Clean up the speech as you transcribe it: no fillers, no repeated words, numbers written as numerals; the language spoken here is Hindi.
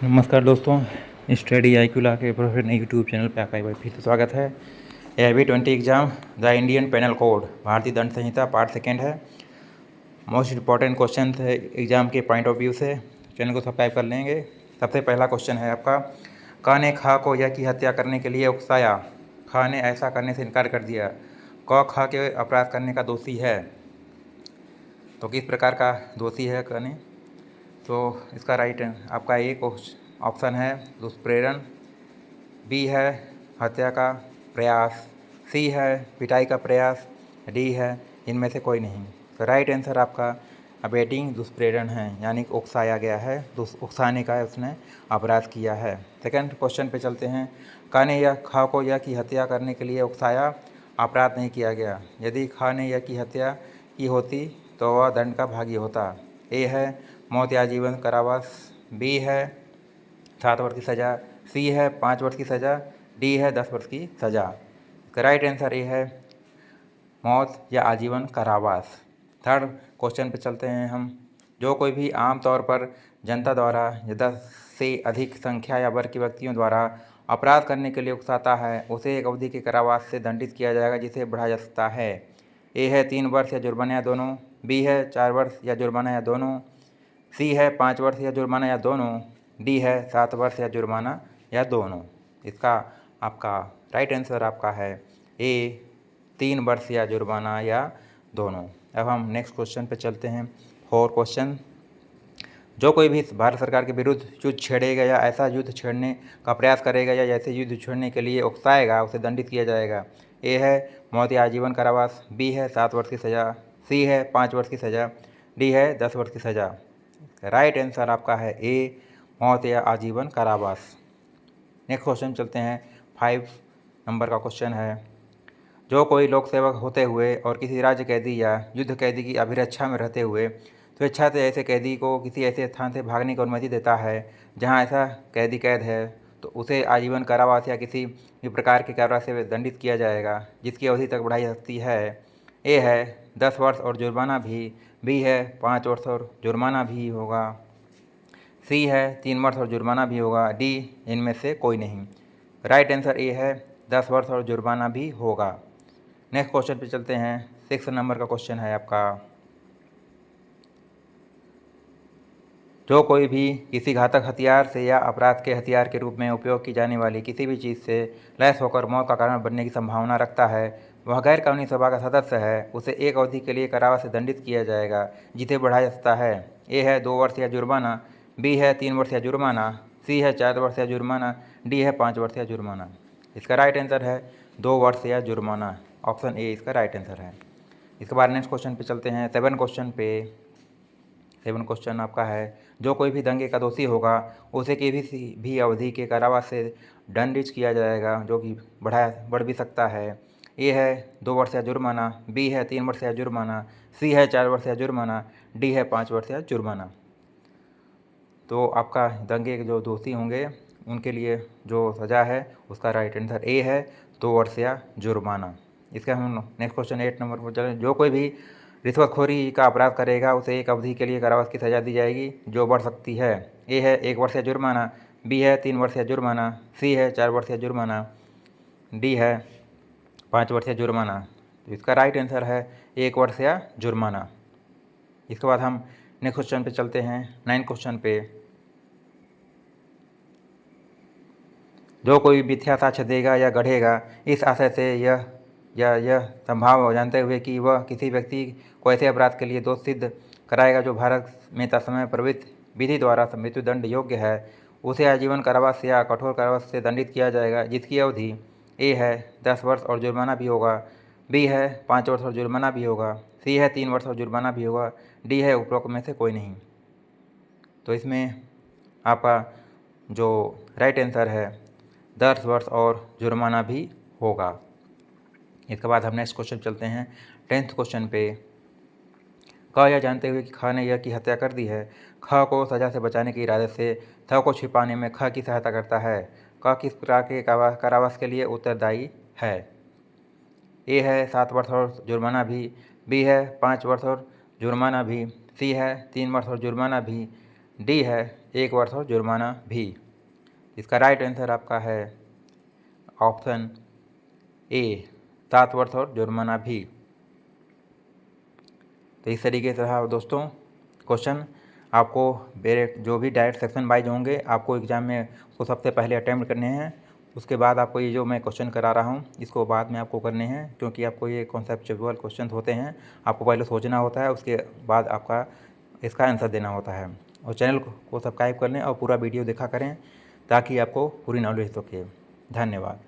नमस्कार दोस्तों, स्टडी IQ ला के प्रोफेशनल यूट्यूब चैनल पे आपका एक बार फिर से स्वागत है। AIB 20 exam the Indian penal code भारतीय दंड संहिता पार्ट सेकेंड है। मोस्ट इम्पॉर्टेंट क्वेश्चन है एग्ज़ाम के पॉइंट ऑफ व्यू से। चैनल को सब्सक्राइब कर लेंगे। सबसे पहला क्वेश्चन है आपका, क ने ख को य की हत्या करने के लिए उकसाया, ख ने ऐसा करने से इनकार कर दिया, क ख के अपराध करने का दोषी है। तो किस प्रकार का दोषी है क ने? तो इसका राइट आपका एक ऑप्शन है दुष्प्रेरण, बी है हत्या का प्रयास, सी है पिटाई का प्रयास, डी है इनमें से कोई नहीं। तो राइट आंसर आपका अबेटिंग दुष्प्रेरण है, यानी कि उकसाया गया है, उकसाने का उसने अपराध किया है। सेकंड क्वेश्चन पे चलते हैं। क ने यह ख को यह की हत्या करने के लिए उकसाया, अपराध नहीं किया गया। यदि ख ने यह की हत्या की होती तो वह दंड का भागी होता। ए है मौत या आजीवन कारावास, बी है 7 वर्ष की सज़ा, सी है 5 वर्ष की सज़ा, डी है 10 वर्ष की सज़ा। राइट आंसर ए है मौत या आजीवन कारावास। थर्ड क्वेश्चन पे चलते हैं हम। जो कोई भी आम तौर पर जनता द्वारा या 10 से अधिक संख्या या वर्ग के व्यक्तियों द्वारा अपराध करने के लिए उकसाता है, उसे एक अवधि के कारावास से दंडित किया जाएगा, जिसे बढ़ाया जा सकता है। ए है 3 वर्ष या जुर्माना या दोनों, बी है 4 वर्ष या जुर्माना या दोनों, सी है 5 वर्ष या जुर्माना या दोनों, डी है 7 वर्ष या जुर्माना या दोनों। इसका आपका राइट आंसर आपका है ए 3 वर्ष या जुर्माना या दोनों। अब हम नेक्स्ट क्वेश्चन पे चलते हैं। फोर क्वेश्चन, जो कोई भी भारत सरकार के विरुद्ध युद्ध छेड़ेगा या ऐसा युद्ध छेड़ने का प्रयास करेगा या ऐसे युद्ध छेड़ने के लिए उकसाएगा, उसे दंडित किया जाएगा। ए है मौत या आजीवन कारावास, बी है 7 वर्ष की सज़ा, सी है 5 वर्ष की सज़ा, डी है 10 वर्ष की सज़ा। राइट आंसर आपका है ए मौत या आजीवन कारावास। नेक्स्ट क्वेश्चन चलते हैं। 5 नंबर का क्वेश्चन है, जो कोई लोक सेवक होते हुए और किसी राज्य कैदी या युद्ध कैदी की अभिरक्षा में रहते हुए स्वेच्छा से ऐसे कैदी को किसी ऐसे स्थान से भागने की अनुमति देता है जहां ऐसा कैदी कैद है, तो उसे आजीवन कारावास या किसी भी प्रकार के कारावास से दंडित किया जाएगा, जिसकी अवधि तक बढ़ाई जा सकती है। ए है 10 वर्ष और जुर्माना भी, बी है 5 वर्ष और जुर्माना भी होगा, सी है 3 वर्ष और जुर्माना भी होगा, डी इनमें से कोई नहीं। राइट आंसर ए है 10 वर्ष और जुर्माना भी होगा। नेक्स्ट क्वेश्चन पे चलते हैं। 6 नंबर का क्वेश्चन है आपका, जो कोई भी किसी घातक हथियार से या अपराध के हथियार के रूप में उपयोग की जाने वाली किसी भी चीज़ से लैस होकर मौत का कारण बनने की संभावना रखता है, वह गैर कानूनी सभा का सदस्य है, उसे एक अवधि के लिए कारावास से दंडित किया जाएगा, जिसे बढ़ाया जा सकता है। ए है 2 वर्ष या जुर्माना, बी है 3 वर्ष या जुर्माना, सी है 4 वर्ष या जुर्माना, डी है 5 वर्ष या जुर्माना। इसका राइट आंसर है 2 वर्ष या जुर्माना। ऑप्शन ए इसका राइट आंसर है। इसके बाद नेक्स्ट क्वेश्चन पे चलते हैं। 7 क्वेश्चन आपका है, जो कोई भी दंगे का दोषी होगा उसे किसी भी अवधि के कारावास से दंडित किया जाएगा, जो कि बढ़ भी सकता है। ए है 2 वर्ष या जुर्माना, बी है 3 वर्ष या जुर्माना, सी है 4 वर्ष या जुर्माना, डी है 5 वर्ष या जुर्माना। तो आपका दंगे के जो दोषी होंगे उनके लिए जो सज़ा है उसका राइट आंसर ए है 2 वर्ष या जुर्माना। इसका हम नेक्स्ट क्वेश्चन 8 नंबर पर चलें। जो कोई भी रिश्वतखोरी का अपराध करेगा उसे एक अवधि के लिए कारावास की सज़ा दी जाएगी, जो बढ़ सकती है। ए है 1 वर्ष या जुर्माना, बी है 3 वर्ष या जुर्माना, सी है 4 वर्ष या जुर्माना, डी है 5 वर्ष या जुर्माना। तो इसका राइट आंसर है 1 वर्ष या जुर्माना। इसके बाद हम नेक्स्ट क्वेश्चन पे चलते हैं। 9 क्वेश्चन पे, जो कोई मिथ्या साक्ष्य देगा या गढ़ेगा इस आशय से यह संभाव जानते हुए कि वह किसी व्यक्ति को ऐसे अपराध के लिए दोष सिद्ध कराएगा जो भारत में तत्समय प्रवृत्त विधि द्वारा मृत्युदंड योग्य है, उसे आजीवन कारावास या कठोर कारावास से दंडित किया जाएगा, जिसकी अवधि ए है 10 वर्ष और जुर्माना भी होगा, बी है 5 वर्ष और जुर्माना भी होगा, सी है 3 वर्ष और जुर्माना भी होगा, डी है उपरोक्त में से कोई नहीं। तो इसमें आपका जो राइट आंसर है 10 वर्ष और जुर्माना भी होगा। इसके बाद हम नेक्स्ट क्वेश्चन चलते हैं। 10th क्वेश्चन पे, क यह जानते हुए कि ख ने यह की हत्या कर दी है, ख को सजा से बचाने के इरादे से थ को छिपाने में ख की सहायता करता है, क किस प्रकार के कारावास के लिए उत्तरदायी है। ए है 7 वर्ष और जुर्माना भी, बी है 5 वर्ष और जुर्माना भी, सी है 3 वर्ष और जुर्माना भी, डी है एक वर्ष और जुर्माना भी। इसका राइट आंसर आपका है ऑप्शन ए 7 वर्ष और जुर्माना भी। तो इस तरीके से रहा दोस्तों क्वेश्चन। आपको मेरे जो भी डायरेक्ट सेक्शन वाइज होंगे आपको एग्ज़ाम में उसको सबसे पहले अटैम्प्ट करने हैं। उसके बाद आपको ये जो मैं क्वेश्चन करा रहा हूँ इसको बाद में आपको करने हैं, क्योंकि आपको ये कॉन्सेप्चुअल क्वेश्चन होते हैं। आपको पहले सोचना होता है, उसके बाद आपका इसका आंसर देना होता है। और चैनल को सब्सक्राइब कर लें और पूरा वीडियो देखा करें ताकि आपको पूरी नॉलेज हो सके। धन्यवाद।